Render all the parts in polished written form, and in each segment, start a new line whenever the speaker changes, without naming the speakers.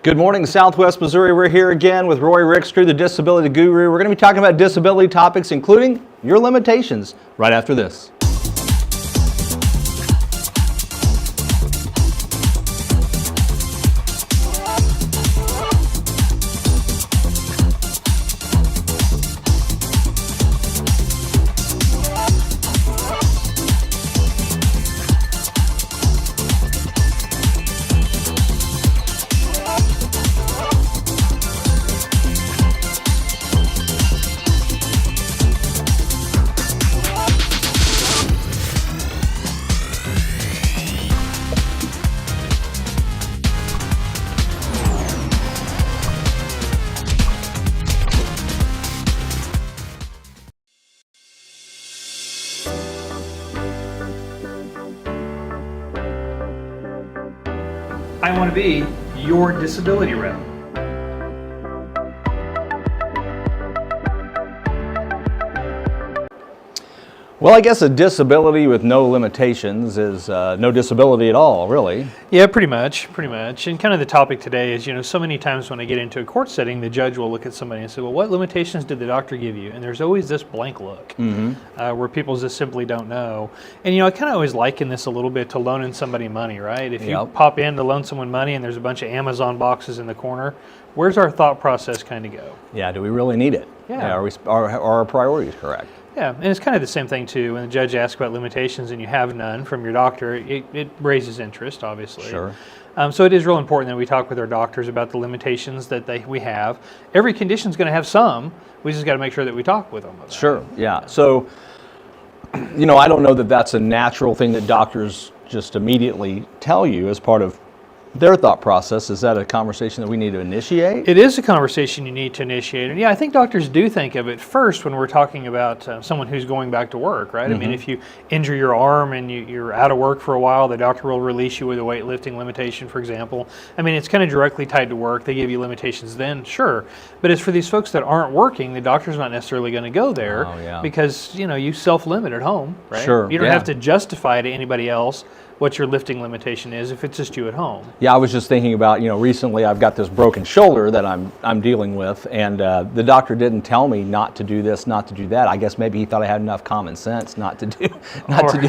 Good morning, Southwest Missouri. We're here again with Roy Rickstrew, the disability guru. We're going to be talking about disability topics, including your limitations, right after this.
I want to be your disability rep.
Well, I guess a disability with no limitations is no disability at all, really.
Yeah, pretty much. And kind of the topic today is, so many times when I get into a court setting, the judge will look at somebody and say, well, what limitations did the doctor give you? And there's always this blank look where people just simply don't know. And, I kind of always liken this a little bit to loaning somebody money, right? If you pop in to loan someone money and there's a bunch of Amazon boxes in the corner, where's our thought process kind of go?
Yeah, do we really need it?
Yeah.
Are our priorities correct?
Yeah, and it's kind of the same thing too. When the judge asks about limitations and you have none from your doctor, it raises interest, obviously.
Sure.
So it is real important that we talk with our doctors about the limitations that we have. Every condition is going to have some. We just got to make sure that we talk with them about it.
Sure, yeah. So, I don't know that that's a natural thing that doctors just immediately tell you as part of their thought process. Is that a conversation that we need to initiate?
It is a conversation you need to initiate. And yeah, I think doctors do think of it first when we're talking about someone who's going back to work, right? I mean, if you injure your arm and you're out of work for a while, the doctor will release you with a weightlifting limitation, for example. I mean, it's kind of directly tied to work. They give you limitations then, sure. But as for these folks that aren't working, the doctor's not necessarily going to go there because, you self-limit at home, right?
Sure.
You don't have to justify to anybody else what your lifting limitation is if it's just you at home.
Yeah, I was just thinking about, recently I've got this broken shoulder that I'm dealing with, and the doctor didn't tell me not to do this, not to do that. I guess maybe he thought I had enough common sense not to do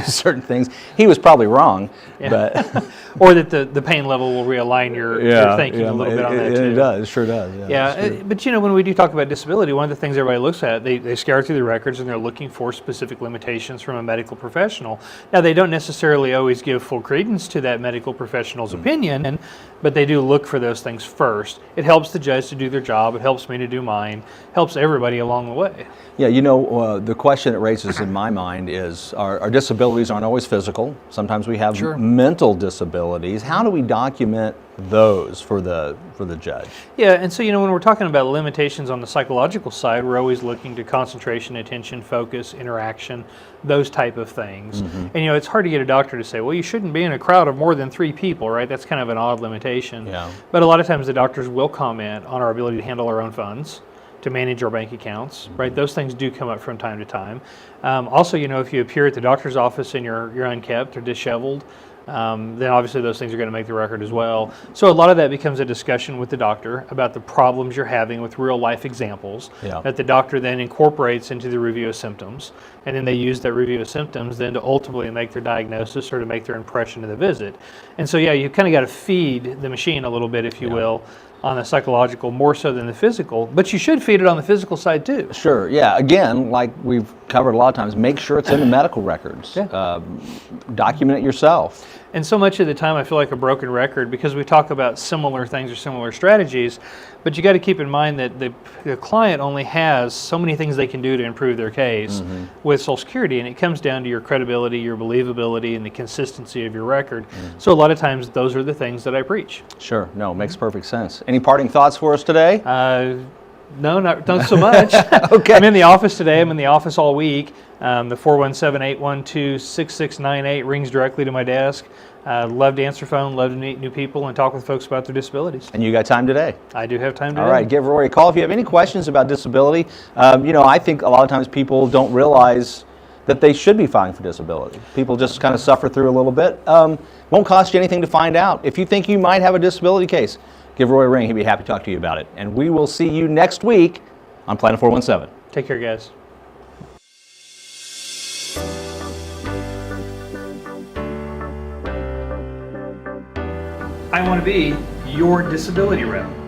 certain things. He was probably wrong, but
or that the pain level will realign your thinking a little bit on that too.
It does, it sure does.
But when we do talk about disability, one of the things everybody looks at, they scour through the records and they're looking for specific limitations from a medical professional. Now, they don't necessarily always give full credence to that medical professional's opinion, but they do look for those things first. It helps the judge to do their job. It helps me to do mine. Helps everybody along the way.
Yeah, the question it raises in my mind is our disabilities aren't always physical. Sometimes we have mental disabilities. How do we document those for the judge? Yeah,
and so when we're talking about limitations on the psychological side, we're always looking to concentration, attention, focus, interaction, those type of things. And it's hard to get a doctor to say, well, you shouldn't be in a crowd of more than 3 people, right? That's kind of an odd limitation.
Yeah.
But a lot of times the doctors will comment on our ability to handle our own funds, to manage our bank accounts, right? Those things do come up from time to time. Also, if you appear at the doctor's office and you're unkept or disheveled, then obviously those things are going to make the record as well. So a lot of that becomes a discussion with the doctor about the problems you're having with real life examples that the doctor then incorporates into the review of symptoms. And then they use that review of symptoms then to ultimately make their diagnosis or to make their impression of the visit. And so, you kind of got to feed the machine a little bit, if you will, on the psychological more so than the physical, but you should feed it on the physical side too.
Sure, yeah. Again, like we've covered a lot of times, make sure it's in the medical records. Document it yourself.
And so much of the time I feel like a broken record because we talk about similar things or similar strategies, but you got to keep in mind that the client only has so many things they can do to improve their case with Social Security, and it comes down to your credibility, your believability, and the consistency of your record. So a lot of times those are the things that I preach.
Sure, no, makes perfect sense. Any parting thoughts for us today?
No, not so much.
Okay.
I'm in the office today. I'm in the office all week. The 417-812-6698 rings directly to my desk. Love to answer phone, love to meet new people and talk with folks about their disabilities.
And you got time today?
I do have time today.
All right, give Roy a call if you have any questions about disability. I think a lot of times people don't realize that they should be filing for disability. People just kind of suffer through a little bit. Won't cost you anything to find out. If you think you might have a disability case, give Roy a ring. He'd be happy to talk to you about it. And we will see you next week on Planet 417.
Take care, guys. I want to be your disability rep.